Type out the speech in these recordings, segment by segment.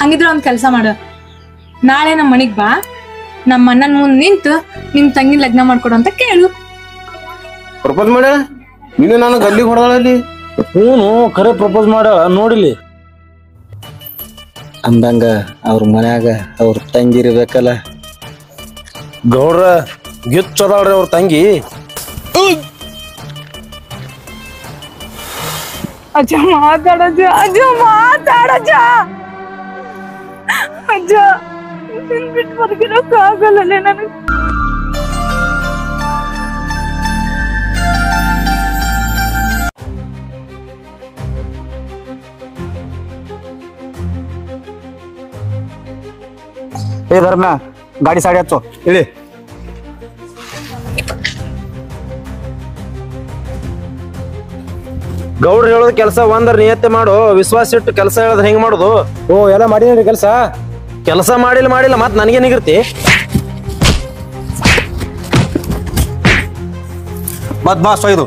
ಹಂಗಿದ್ರ ಒಂದ್ ಕೆಲ್ಸ ಮಾಡು, ನಾಳೆ ನಮ್ಮ ಮನಿಗ್ ಬಾ, ನಮ್ಮ ಅಣ್ಣನ್ ಮುಂದ್ ನಿಂತು ನಿಮ್ ತಂಗಿ ಲಗ್ನ ಮಾಡ್ಕೊಡು ಅಂತ ಕೇಳು. ಪ್ರಪೋಸ್ ಮಾಡ್ಯಾಳ ನೀನು ನಾನು ಗಲ್ಲಿಗೆ ಹೊಡೆದಾಳಲ್ಲಿ. ಹ್ಞೂ ಖರೆ ಪ್ರಪೋಸ್ ಮಾಡ್ಯಾಳ ನೋಡಿಲಿ. ಅಂದಂಗ ಅವ್ರ ಮನ್ಯಾಗ ಅವ್ರ ತಂಗಿರ್ಬೇಕಲ್ಲ. ಗೌಡ್ರ ಗಿಚ್ಚದಾಳ್ರಿ ಅವ್ರ ತಂಗಿ. ಅಜ್ಜ ಮಾತಾಡಜ್ಜ, ಅಜ್ಜ ಮಾತಾಡಜ್ಜ. ಅಜ್ಜ ನಿನ್ ಬಿಟ್ಟು ಬದುಕಿರೋಕ್ ಆಗಲ್ಲ ನನಗೆ. ಏ ಧರ್ಮ, ಗಾಡಿ ಸಾಡಿ ಹಚ್ಚು ಇಳಿ. ಗೌಡ್ರ ಹೇಳೋದ್ ಕೆಲಸ ಒಂದರ ನಿಯತ್ತೆ ಮಾಡು, ವಿಶ್ವಾಸ ಇಟ್ಟು ಕೆಲಸ ಹೇಳೋದ್ ಹೆಂಗ್ ಮಾಡುದು? ಓ ಎಲ್ಲ ಮಾಡಿದ್ರಿ ಕೆಲಸ. ಕೆಲಸ ಮಾಡಿಲ್ಲ ಮತ್ ನನಗೆ ನಿಗಿರ್ತಿ. ಬದ್ಮಾಸ್ ಇದು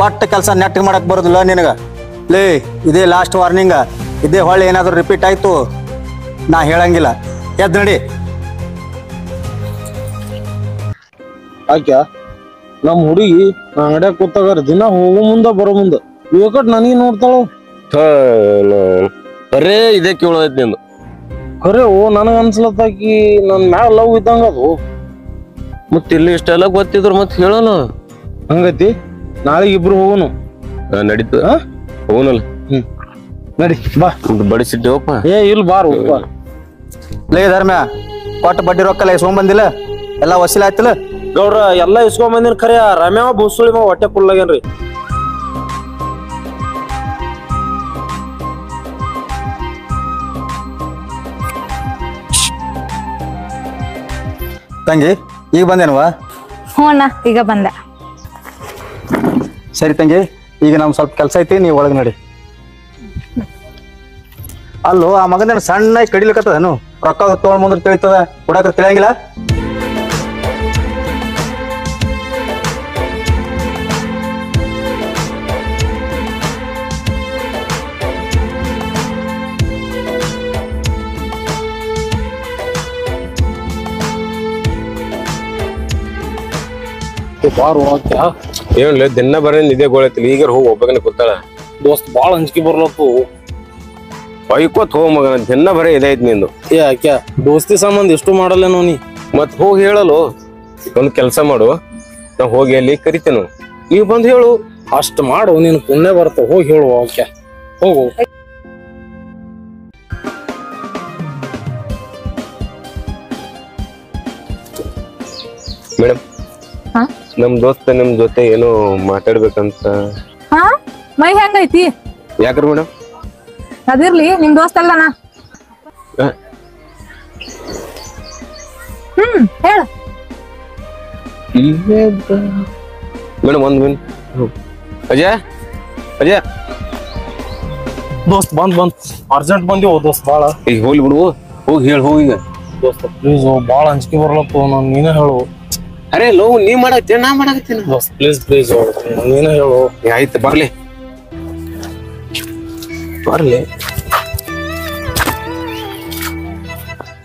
ಪಟ್ಟ ಕೆಲಸ ನೆಟ್ಟಿಗೆ ಮಾಡಕ್ ಬರೋದಿಲ್ಲ ನಿನಗ. ಲೇ ಇದೇ ಲಾಸ್ಟ್ ವಾರ್ನಿಂಗ್, ಇದೇ ಹೊಳ್ಳಿ ಏನಾದ್ರು ರಿಪೀಟ್ ಆಯ್ತು ನಾ ಹೇಳಂಗಿಲ್ಲ. ಎದ್ ನಡಿ. ಆಕ್ಯ ನಮ್ ಹುಡುಗಿ ನಾ ಅಂಗಡ್ಯಾಗ ಕೂತಾಗಾರ ದಿನ ಹೋಗೋ ಮುಂದ ಬರೋ ಮುಂದ ಇವಕಟ್ ನನಗೆ ನೋಡ್ತಾಳ. ಬರೇ ಇದೇ ಕೇಳೋದ್ ನಿಂದು. ಖರೆ ಓ ನನಗ ಅನ್ಸ್ಲತ್ತಾಕಿ ನನ್ ಮ್ಯಾಲ ಲವ್ ಇದ್ದಂಗ ಅದು. ಮತ್ ಇಲ್ಲಿ ಇಷ್ಟೆಲ್ಲ ಗೊತ್ತಿದ್ರು ಮತ್ ಹೇಳೋನು ಹಂಗೈತಿ. ನಾಳೆ ಇಬ್ರು ಹೋಗೋನು. ನಡೀತು ಹೋಗೋನಲ್ಲ. ನಡಿ ಬಾ. ಬಡಿಸಿಟ್ಟೇವಪ್ಪ. ಏ ಇಲ್ ಬಾರು. ಲೇ ಧರ್ಮ, ಕೊಟ್ಟ ಬಡ್ಡಿ ರೊಕ್ಕಲ್ಲ ಇಸ್ಕೊಂಡ್ ಬಂದಿಲ್ಲ, ಎಲ್ಲ ವಸೀಲ ಆಯ್ತಿಲ್ಲ. ಗೌಡ್ರ ಎಲ್ಲಾ ಇಸ್ಕೊಂಡ್ ಬಂದಿನ ಖರೆ ರಮ್ಯಾವ ಬುಸುಳಿ ಹೊಟ್ಟೆ ಫುಲ್ಲಾಗೇನ್ರಿ. ತಂಗಿ ಈಗ ಬಂದೇನವಾ? ಹ್ಞೂ ಅಣ್ಣ ಈಗ ಬಂದೆ. ಸರಿ ತಂಗಿ, ಈಗ ನಮ್ ಸ್ವಲ್ಪ ಕೆಲಸ ಐತಿ, ನೀವು ಒಳಗೆ ನಡಿ. ಅಲ್ಲೋ ಆ ಮಗನ ಸಣ್ಣ ಕಡಿಲಿಕ್ಕತ್ತದನು, ರೊಕ್ಕ ತಗೊಂಡ್ ಮುಂದ್ರೆ ತಿಳಿತದ, ಕೊಡಕ ತಿಳಿಯಂಗಿಲ್ಲ. ಬಾರು ಆಕ್ಯ ಏನ್ಲ ದಿನ ಬರೀ ಇದೇ ಗೋಳೈತಿಲ್ಲ, ಈಗ ಹೋಗಿ ಒಬ್ಬಗನೆ ಕೂತಾಳ. ದೋಸ್ತ್ ಬಾಳ ಅಂಜಿಕೆ ಬರ್ಲತ್ತು. ಬೈಕೋತ್ ಹೋಗ್ ಮಗನ, ದಿನ ಬರೀ ಇದೇ ಐತಿ ನಿಂದು. ಏ ಆಕ್ಯ ದೋಸ್ತಿ ಸಂಬಂಧ ಎಷ್ಟು ಮಾಡಲ್ಲೇನೋ ನೀ. ಮತ್ ಹೋಗಿ ಹೇಳಲು ಒಂದ್ ಕೆಲ್ಸ ಮಾಡು, ನಾ ಹೋಗಿ ಅಲ್ಲಿ ಕರಿತೇನು, ನೀವ್ ಬಂದ್ ಹೇಳು. ಅಷ್ಟ್ ಮಾಡು, ನೀನ್ ಪುಣ್ಯ ಬರ್ತಾವ. ಹೋಗಿ ಹೇಳು ಆಕ್ಯ, ಹೋಗು. ಮೇಡಮ್, ನಮ್ ದೋಸ್ತ ನಿಮ್ ಜೊತೆ ಏನೋ ಮಾತಾಡ್ಬೇಕಂತ. ಹಾ ಮೈ ಹೆಂಗೈತಿ? ಯಾಕ್ರಿ ಮೇಡಮ್? ಅದಿರ್ಲಿ, ನಿಮ್ ದೋಸ್ತ ಅಲ್ಲನಾ? ಹೇಳ. ಮೇಡಮ್ ಒಂದ್ ಮಿನಿಟ್. ಅಜಯ್ ಅಜಯ್ ದೋಸ್ತ್ ಬಂದ್ ಅರ್ಜೆಂಟ್ ಬಂದಿವ್ ದೋಸ್ತ್ ಬಾಳ. ಈಗ ಹೋಗ್ಲಿ ಬಿಡು, ಹೋಗಿ ಹೇಳಿ ಹೋಗಿ. ದೋಸ್ತ ಪ್ಲೀಸ್ ಬಾಳ ಅಂಜಿಕೆ ಬರ್ಲತ್ತು, ನಾನ್ ನೀನೇ ಹೇಳು. ಅರೆ ಲೋ, ನೀ ಮಾಡಾಕ್ತೀಯ ನಾ ಮಾಡಾಕತ್ತೀನಿ. ದೋಸ್ತ್ ಪ್ಲೀಸ್ ನೀನೇ ಹೇಳು. ಆಯ್ತು ಬರ್ಲಿ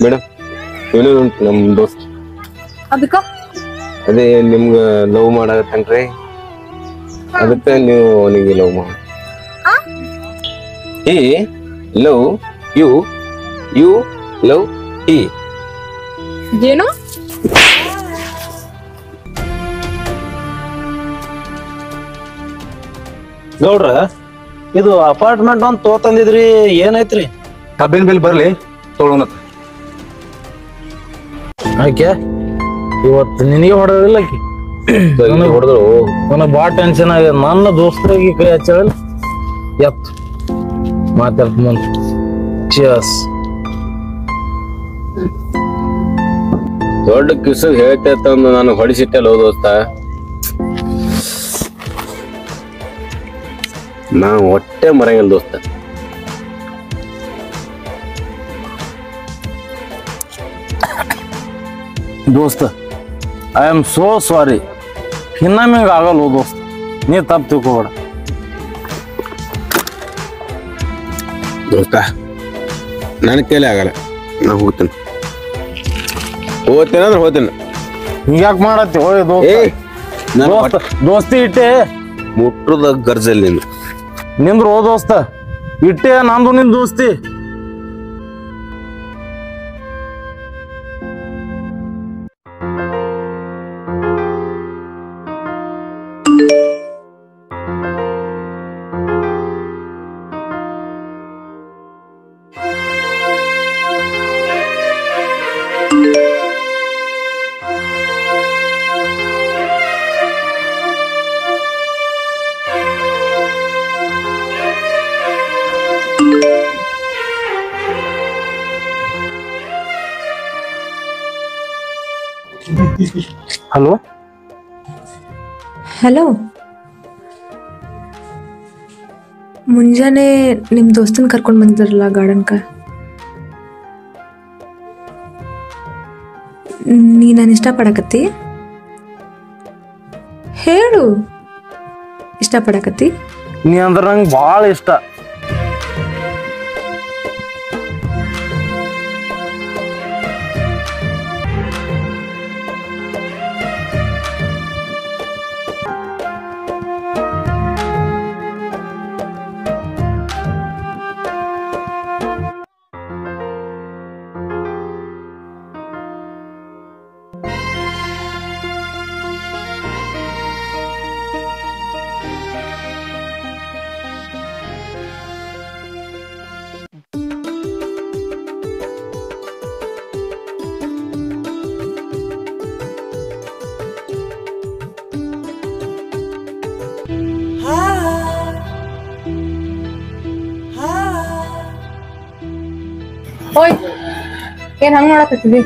ಮೇಡಮ್. ಏನೋ ಉಂಟು ನಮ್ ದೋಸ್ತ್, ಅದಕ್ಕ ಅದೇ ನಿಮ್ಗ ಲವ್ ಮಾಡಾಕತ್ತನ್ರಿ, ಅದಕ್ಕ ನೀವು ಅವನಿಗೆ ಲವ್ ಮಾಡ. ಹೇ ಲವ್ ಯು, ಯು ಲವ್ ಹಿ. ಏನು? ಗೌಡ್ರ ಇದು ಅಪಾರ್ಟ್ಮೆಂಟ್ ಒಂದ್ ತೋತಂದಿದ್ರಿ, ಏನೈತ್ರಿ? ಕಬ್ಬಿನ ಬಿಲ್ ಬರ್ಲಿ ತೊಗೊಳೋಣ. ಆಕೆ ಇವತ್ತು ನಿನಗೆ ಹೊಡೆದಿಲ್ಲ ಆಕಿ. ಹೊಡೆದ್ರು ನನಗೆ ಬಾಳ ಟೆನ್ಷನ್ ಆಗ್ಯದ. ನನ್ನ ದೋಸ್ತರಿಗೆ ಕೈ ಹಚ್ಚಲ್ಲ ಎತ್ ಮಾತಾಡ್ತ ಮುಂದೆ. ಚಿಯರ್ಸ್. ದೊಡ್ಡ ಕಿಸು ಹೇಳ್ತಂದು ನಾನು ಹೊಡಿಸಿಟ್ಟಲ್ಲ ದೋಸ್ತ. ನಾ ಹೊಟ್ಟೆ ಮರಂಗಿಲ್ಲ ದೋಸ್ತ. ದೋಸ್ತ ಐ ಆಮ್ ಸೋ ಸಾರಿ. ಇನ್ನೊಮ್ಮೆ ಆಗಲ್ಲ ದೋಸ್ತ, ನೀ ತಪ್ಪು ತಿಳ್ಕೊಬೇಡ. ದೋಸ್ತ ನನ್ನ ಕೈಲಿ ಆಗಲ್ಲ. ನಾ ಹೋಗ್ತೇನೆ ಅಂದ್ರೆ ಹೋಗ್ತೇನೆ. ಹಿಂಗ್ಯಾಕ್ ಮಾಡತ್ತಿ ಹೋಯ್ ದೋಸ್ತಿ ಇಟ್ಟೆ ಮುಟ್ರದ ಗರ್ಜಲ್ಲಿ ನಿಂದು ನಿಂದ್ರು ಓ ದೋಸ್ತ ಇಟ್ಟೆ ನಂದು ನಿನ್ ದೋಸ್ತಿ. ಹಲೋ ಹಲೋ, ಮುಂಜಾನೆ ನಿಮ್ಮ ದೋಸ್ತನ ಕರ್ಕೊಂಡು ಬಂದಿದ್ರಲ್ಲ ಗಾರ್ಡನ್ಕ, ನೀ ನಾನು ಇಷ್ಟಪಡಕತ್ತಿ? ಹೇಳು, ಇಷ್ಟಪಡಕತ್ತಿ? ನೀ ಅಂದ್ರ ನಂಗೆ ಭಾಳ ಇಷ್ಟ. ಓಯ್, ಏನ್ ಹಂಗ ನೋಡಕತ್ತಿದಿ?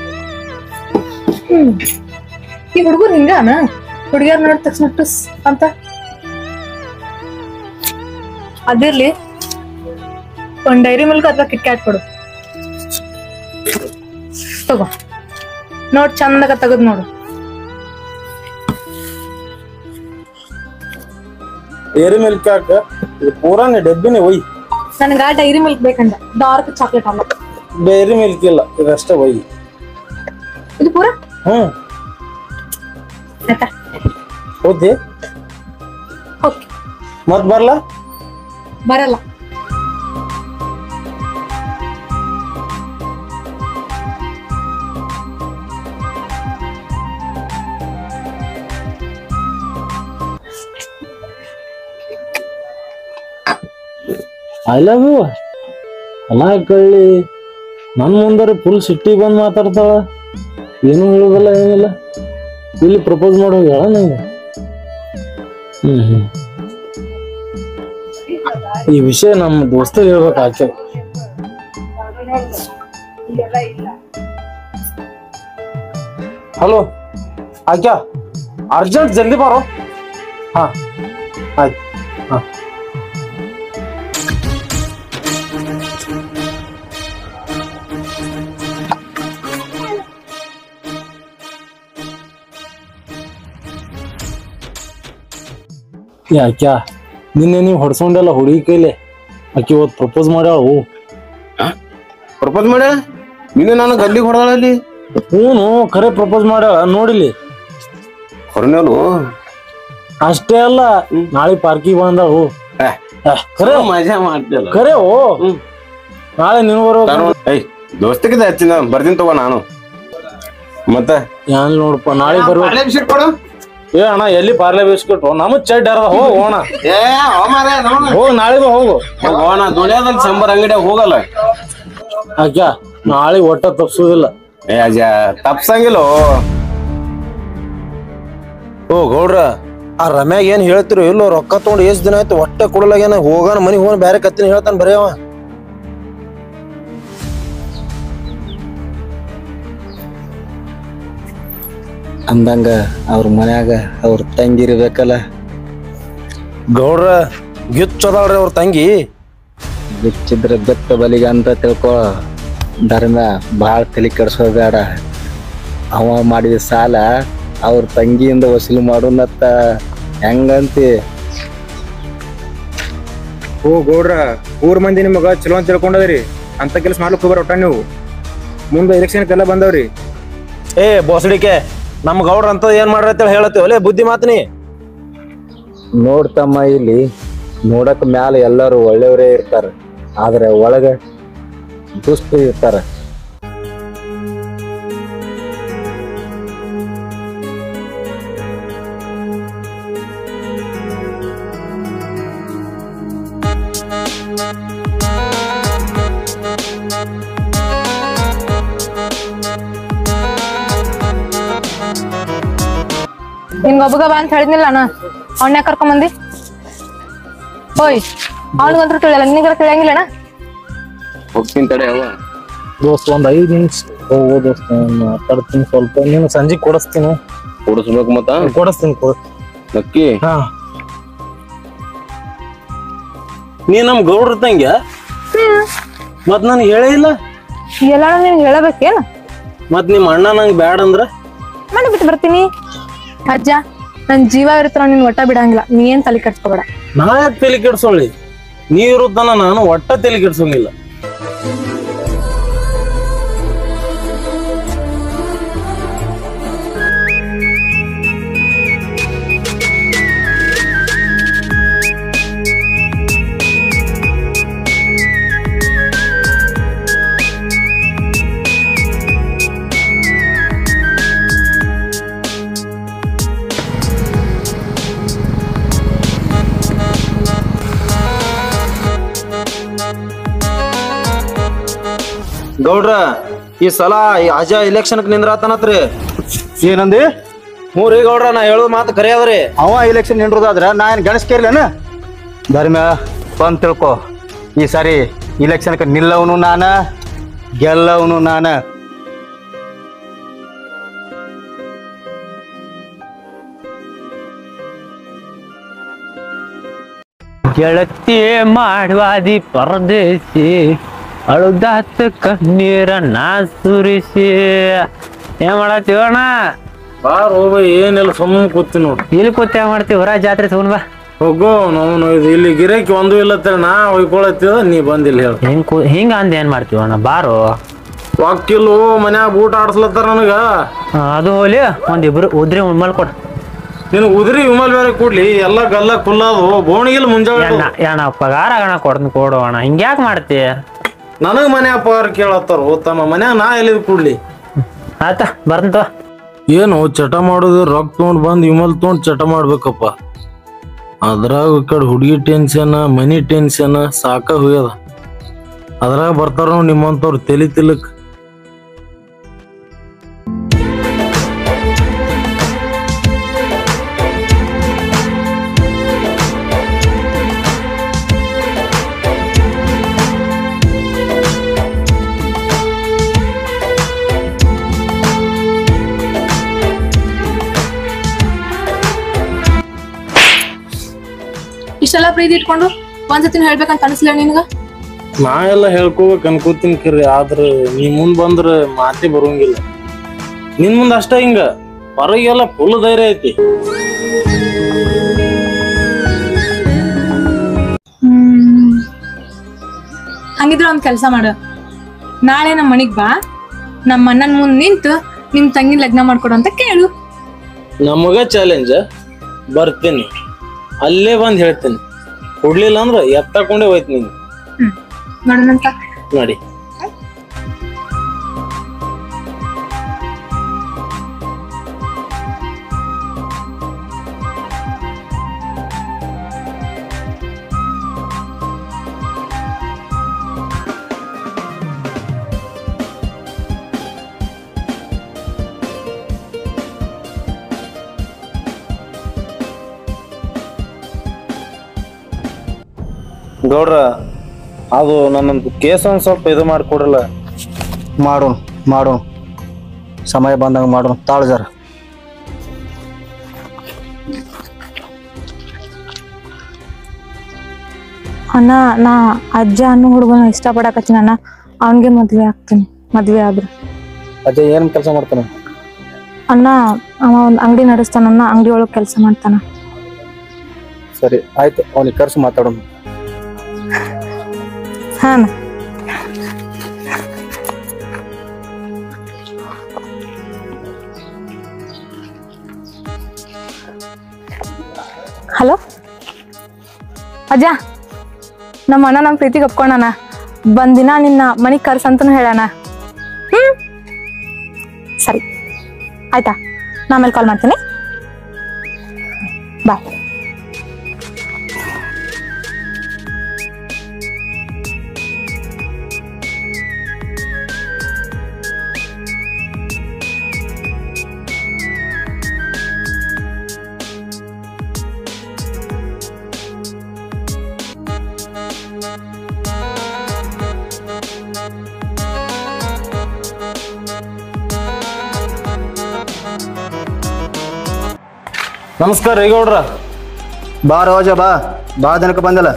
ಈ ಹುಡುಗರು ಹಿಂಗಾನ? ಹುಡುಗಿಯರ್ ನೋಡಿದ ತಕ್ಷಣ ಟುಸ್ ಅಂತ ಅದಿರ್ಲಿ, ಒಂದ್ ಡೈರಿ ಮಿಲ್ಕ್ ಅಥವಾ ಕಿಟ್ಕ್ಯಾಟ್ ಕೊಡು. ತಗೋ, ನೋಡ್ ಚಂದಾಗ ತೆಗದ್ ನೋಡು. ಡೈರಿ ಮಿಲ್ಕ್ ಹಾಕ, ಇದು ಪೂರಾನೇ ಡಬ್ಬಿನೇ ಒಯ್. ನನಗ ಡೈರಿ ಮಿಲ್ಕ್ ಬೇಕಂದ, ಡಾರ್ಕ್ ಚಾಕ್ಲೇಟ್ ಅಲ್ಲ. ಡೈರಿ ಮಿಲ್ಕ್ ಇಲ್ಲ, ಇದಷ್ಟೇ ಒಯ್. ಇದು ಪೂರ ಓದಿ ಓಕೆ. ಮತ್ ಬರ್ಲಾ? ಬರಲ್ಲ. ಐ ಲವ್ ಯು ಅಲ್ಲ ಕಳ್ಳಿ. ನನ್ ಮುಂದಾರೆ ಫುಲ್ ಸಿಟ್ಟಿ ಬಂದ್ ಮಾತಾಡ್ತಾಳ, ಏನು ಹೇಳುದಲ್ಲ ಏನಿಲ್ಲ. ಇಲ್ಲಿ ಪ್ರಪೋಸ್ ಮಾಡೋ ಹೇಳ ನಂಗೆ. ಈ ವಿಷಯ ನಮ್ಮ ದೋಸ್ತ ಹೇಳ್ಬೇಕು ಆಕೆ. ಹಲೋ ಆಕ್ಯಾ, ಅರ್ಜೆಂಟ್ ಜಲ್ದಿ ಬಾರೋ. ಹಾ ಆಯ್ತು. ಹಾ ಯಾಕ್ಯಾ, ನಿನ್ನೆ ನೀವು ಹೊಡ್ಸೊಂಡೆಲ್ಲ ಹುಡುಗಿ ಕೈಲೆ ಆಕಿ ಇವತ್ತು ಪ್ರಪೋಸ್ ಮಾಡ್ಯಾಳು. ಪ್ರಪೋಸ್ ಮಾಡ್ಯಾಳ? ನೀನು ನಾನು ಗಲ್ಲಿಗೆ ಹೊಡೆದಾಳಲ್ಲಿ? ಹ್ಞೂ, ಖರೆ ಪ್ರಪೋಸ್ ಮಾಡ್ಯಾಳ ನೋಡಿಲಿ. ಹೊರನೇಳು ಅಷ್ಟೇ ಅಲ್ಲ, ನಾಳೆ ಪಾರ್ಕಿಗೆ ಬಂದಾಳು. ಖರೆ ಮಜಾ ಮಾಡ್ತಿಲ್ಲ. ಖರೆ ಓ, ನಾಳೆ ನೀವು ಬರೋ. ದೋಸ್ತಿಗೆ ಹಚ್ಚಿನ ಬರ್ತೀನಿ ತಗೋ ನಾನು. ಮತ್ತೆ ಏನ್ ನೋಡಪ್ಪ, ನಾಳೆ ಬರ್ಬೇಕು. ಏ ಅಣ್ಣ, ಎಲ್ಲಿ ಪಾರ್ಲೆ ಬಿಸ್ಕಿಟ್ ನಮಗ್ ಚಡ್ ಅರ್ದ ಹೋಗೋಣ. ಹೋಗ್ ನಾಳೆಗೂ ಹೋಗು. ದುನಿಯಾದಲ್ಲಿ ಸಂಬರ್ ಅಂಗಡಿಯಾಗ ಹೋಗಲ್ಲ. ಆಕ್ಯಾ, ನಾಳೆ ಒಟ್ಟ ತಪ್ಸುದಿಲ್ಲ. ಏ ಅಜ್ಜ, ತಪ್ಸಂಗಿಲ್ಲ. ಓ ಗೌಡ್ರ, ಆ ರಮ್ಯಾಗ ಏನ್ ಹೇಳ್ತಿರೋ ಇಲ್ಲೋ? ರೊಕ್ಕ ತಗೊಂಡು ಎಷ್ಟ್ ದಿನ ಆಯ್ತು, ಹೊಟ್ಟೆ ಕೊಡಲಾಗೇನ. ಹೋಗೋಣ ಮನಿಗ್ ಹೋಗೋಣ, ಬ್ಯಾರೆ ಕತ್ತಿನ ಹೇಳ್ತಾನ ಬರೀ ಅವ. ಅಂದಂಗ ಅವ್ರ ಮನ್ಯಾಗ ಅವ್ರ ತಂಗಿ ಇರ್ಬೇಕಲ್ಲ. ಗೌಡ್ರ, ಗಿಚ್ಚದಾಳ್ರಿ ಅವ್ರ ತಂಗಿ. ಬಿಚ್ಚಿದ್ರ ಬೆತ್ತ ಬಲಿಗ ಅಂತ ತಿಳ್ಕೊ. ಧರ್ಮ ಭಾಳ ತಲೆ ಕೆಡ್ಸೋಬೇಡ. ಅವ ಮಾಡಿದ ಸಾಲ ಅವ್ರ ತಂಗಿಯಿಂದ ವಸೂಲು ಮಾಡೋನತ್ತ ಹೆಂಗಂತಿ? ಓ ಗೌಡ್ರ, ಊರ್ ಮಂದಿ ನಿಮಗ ಚಲೋ ಅಂತ ತಿಳ್ಕೊಂಡದ್ರಿ. ಅಂತ ಕೆಲಸ ಮಾಡ್ಲಿಕ್ಕೆ ಹೋಗ್ಬಾರ ಒಟ್ಟ ನೀವು. ಮುಂದೆ ಎಲೆಕ್ಷನ್ಗೆಲ್ಲ ಬಂದವ್ರಿ. ಏ ಬೋಸಡಿಕೆ, ನಮ್ ಗೌಡ್ರ ಅಂತ ಏನ್ ಮಾಡ್ರತ್ತೇಳಿ ಹೇಳತ್ತೇವ ಅಲ್ಲೇ ಬುದ್ಧಿ ಮಾತನಿ. ನೋಡ್ತಮ್ಮ, ಇಲ್ಲಿ ನೋಡಕ್ ಮ್ಯಾಲ ಎಲ್ಲರೂ ಒಳ್ಳೆಯವರೇ ಇರ್ತಾರ, ಆದ್ರೆ ಒಳಗ ದುಷ್ಟ ಇರ್ತಾರ. ನಿನ್ಗೊಬ್ಬಗ ಬಾ ಅಂತ ಹೇಳಿದ್ನಿಲ್ಲ ಅಣ್ಣ, ಅವನ್ಯಾಕ ಕರ್ಕೊಂಬಂದಿ? ಓಯ್, ಅವ್ನಿಗಂತ್ರ ತಿಳಿಯಲ್ಲ, ನಿನಗರ ತಿಳಿಯಂಗಿಲ್ಲ ಅಣ್ಣ. ಹೋಗ್ತೀನಿ ತಡೆ ಅವ. ದೋಸ್ತ ಒಂದ್ 5 ನಿಮಿಷ ಹೋಗೋ ದೋಸ್ತ, ಮಾತಾಡ್ತೀನಿ ಸ್ವಲ್ಪ. ನೀನು ಸಂಜೆ ಕೊಡಿಸ್ತೀನಿ. ಕೊಡಿಸ್ಬೇಕು ಮತ್ತ? ಕೊಡಿಸ್ತೀನಿ ನಕ್ಕಿ. ಹಾ, ನೀ ನಮ್ ಗೌಡ್ರ ತಂಗ್ಯ ಮತ್ ನನ್ಗೆ ಹೇಳೇ ಇಲ್ಲ. ಎಲ್ಲ ನಿನ್ಗೆ ಹೇಳಬೇಕೇನ? ಮತ್ ನಿಮ್ ಅಣ್ಣ ನಂಗ್ ಬ್ಯಾಡ ಅಂದ್ರ ಮನೆ ಬಿಟ್ಟು ಬರ್ತೀನಿ. ಅಜ್ಜ, ನನ್ ಜೀವ ಇರುತ್ತ ನಿನ್ ಒಟ್ಟ ಬಿಡಂಗಿಲ್ಲ, ನೀ ಏನ್ ತಲೆ ಕೆಡ್ಸ್ಕೊಬೇಡ. ನಾ ಯಾಕೆ ತಲೆ ಕೆಡ್ಸೋಳಿ? ನೀ ಇರುತ್ತಾನ ನಾನು ಒಟ್ಟ ತಲೆ ಕೆಡ್ಸೋಂಗಿಲ್ಲ. ಗೌಡ್ರ, ಈ ಸಲ ಈ ಅಜ ಎಲೆಕ್ಷನ್ ನಿಂದ್ರಾತನತ್ರಿ. ಏನಂದಿ? ಹ್ಞೂ ರೀ ಗೌಡ್ರ, ನಾ ಹೇಳೋದು ಮಾತು ಕರೆ ಅದ್ರಿ. ಅವ ಇಲೆಕ್ಷನ್ ನಿಂಡ್ರದಾದ್ರ ನಾ ಏನ್ ಗಣಸ್ಕೇರ್ಲೇನ? ಧರ್ಮ ಬಂದ್ ತಿಳ್ಕೊ, ಈ ಸಾರಿ ಇಲೆಕ್ಷನ್ಗೆ ನಿಲ್ಲವನು ನಾನ, ಗೆಲ್ಲವನು ನಾನ. ಗೆಳತಿ ಮಾಡ್ವಾದಿ ಪರದೇಶಿ, ಅಳುದಾತ ಕಣ್ಣೀರ ನಾ ಸುರಿಸಿ. ಏನ್ ಮಾಡತ್ತೀವಣ್ಣ? ಬಾ ರೋಬ, ಏನಿಲ್ಲ ಸುಮ್ಮನೆ ಕೂತಿ ನೋಡ್ರಿ. ಇಲ್ಲಿ ಕೂತ ಮಾಡ್ತೀವಿ, ಹೊರ ಜಾತ್ರೆ ತಗೊಂಡ್ ಬಾ. ಹೋಗೋ ನಾವು ಇಲ್ಲಿ ಗಿರಾಕಿ ಒಂದು ಇಲ್ಲ ನಾ ಹೊಯ್ಕೊಳತ್ತಿದ, ನೀ ಬಂದಿಲ್ಲ ಹೇಳ. ಹಿಂಗ ಅಂದ ಏನ್ ಮಾಡ್ತೀವಣ್ಣ? ಬಾರೋ ವಾಕಿಲ್ಲು ಮನ್ಯಾಗ ಊಟ ಆಡ್ಸ್ಲತ್ತಾರ ನನಗ. ಅದು ಹೋಲಿ, ಒಂದಿಬ್ರು ಉದ್ರಿ ಉಣ್ಮಲ್ ಕೊಡ. ನಿನ್ ಉದ್ರಿ ವಿಮಲ್ ಬೇರೆ ಕೊಡ್ಲಿ, ಎಲ್ಲ ಗಲ್ಲ ಕುಲ್ಲದು ಬೋಣಿಗಿಲ್ ಮುಂಜಾನೆ. ಅಣ್ಣ ಪಗಾರ ಆಗಣ ಕೊಡೋಣ, ಹಿಂಗ್ಯಾಕ್ ಮಾಡ್ತಿ? ನನಗ್ ಮನ್ಯಾಗ ಪಗಾರ ಕೇಳತ್ತಾರ. ತಮ್ಮ ಮನ್ಯಾಗ ನಾ ಎಲ್ಲಿದ್ ಕೊಡ್ಲಿ? ಆತ ಬರ್ತಂತ. ಏನು ಚಟ ಮಾಡೋದು, ರೊಕ್ಕ ತೊಗೊಂಡ್ ಬಂದ್ ವಿಮಲ್ ತೊಗೊಂಡ್ ಚಟ ಮಾಡ್ಬೇಕಪ್ಪ. ಅದ್ರಾಗ ಈ ಕಡೆ ಹುಡುಗಿ ಟೆನ್ಷನ್, ಮನಿ ಟೆನ್ಷನ್ ಸಾಕ ಹೋಗ್ಯದ. ಅದ್ರಾಗ ಬರ್ತಾರ ನೋಡಿ ನಿಮ್ಮಂತವ್ರು ತಲಿ ತಿಲಕ್. ಇಷ್ಟೆಲ್ಲ ಪ್ರೀತಿ ಇಟ್ಕೊಂಡು ಒಂದ್ಸತಿನ ಹೇಳ್ಬೇಕಂತ ಅನಿಸ್ಲಿಲ್ಲ ನಿನ್ಗ? ನಾ ಎಲ್ಲ ಹೇಳ್ಕೋಬೇಕು ಅನ್ಕೋತೀನಿ ಕಿರಿ, ಆದ್ರ ನೀ ಮುಂದ್ ಬಂದ್ರ ಮಾತೆ ಬರೋಂಗಿಲ್ಲ. ನಿನ್ ಮುಂದ ಅಷ್ಟ ಹಿಂಗ, ಹೊರಗೆಲ್ಲ ಫುಲ್ ಧೈರ್ಯ ಐತಿ. ಹಂಗಿದ್ರ ಒಂದ್ ಕೆಲ್ಸ ಮಾಡು, ನಾಳೆ ನಮ್ಮ ಮನಿಗ್ ಬಾ, ನಮ್ಮ ಅಣ್ಣನ್ ಮುಂದ್ ನಿಂತು ನಿಮ್ ತಂಗಿನ ಲಗ್ನ ಮಾಡ್ಕೊಡು ಅಂತ ಕೇಳು. ನಮಗ ಚಾಲೆಂಜ್, ಬರ್ತೀನಿ, ಅಲ್ಲೇ ಬಂದ್ ಹೇಳ್ತೀನಿ. ಕೊಡ್ಲಿಲ್ಲ ಅಂದ್ರ ಎತ್ತಕೊಂಡೇ ಹೋಯ್ತು ನೀನು. ನೋಡೋಣಂತ ನೋಡಿ. ಗೌಡ್ರ, ಅದು ನನ್ನೊಂದು ಕೇಸ್ ಒಂದ್ ಸ್ವಲ್ಪ ಇದು ಮಾಡ್ಕೊಡ್ರಲ್ಲ. ಮಾಡೋಣ, ಸಮಯ ಬಂದಂಗ ಮಾಡೋಣ. ತಾಳ್ಜಾರ. ಅಣ್ಣ, ನಾ ಅಜ್ಜ ಅನ್ನೋ ಹುಡುಗನ ಇಷ್ಟ ಪಡಕತ್ತೀನಿ ಅಣ್ಣ, ಅವನ್ಗೆ ಮದ್ವೆ ಆಗ್ತೀನಿ. ಮದ್ವೆ ಆದ್ರೆ ಅಜ್ಜ ಏನ್ ಕೆಲಸ ಮಾಡ್ತಾನ? ಅಣ್ಣ, ಅವ ಒಂದ್ ಅಂಗಡಿ ನಡೆಸ್ತಾನಣ್ಣ, ಅಂಗಡಿ ಒಳಗ್ ಕೆಲಸ ಮಾಡ್ತಾನ. ಸರಿ ಆಯ್ತು, ಅವನಿಗೆ ಕರ್ಸಿ ಮಾತಾಡೋಣ. ಹಾ. ಹಲೋ ಅಜ್ಜ, ನಮ್ಮ ಅಣ್ಣ ನಮ್ಮ ಪ್ರೀತಿಗೆ ಒಪ್ಕೊಂಡಣ. ಬಂದಿನ ನಿನ್ನ ಮನೆಗೆ ಕರ್ಸಂತನೂ ಹೇಳಣ. ಸರಿ ಆಯ್ತಾ, ನಾ ಆಮೇಲೆ ಕಾಲ್ ಮಾಡ್ತೀನಿ. ಬಾಯ್. ನಮಸ್ಕಾರ ರೀ ಗೌಡ್ರ. ಬಾ ರೋಜ ಬಾ, ಬಾ ದಿನಕ್ಕೆ ಬಂದಿಲ್ಲ.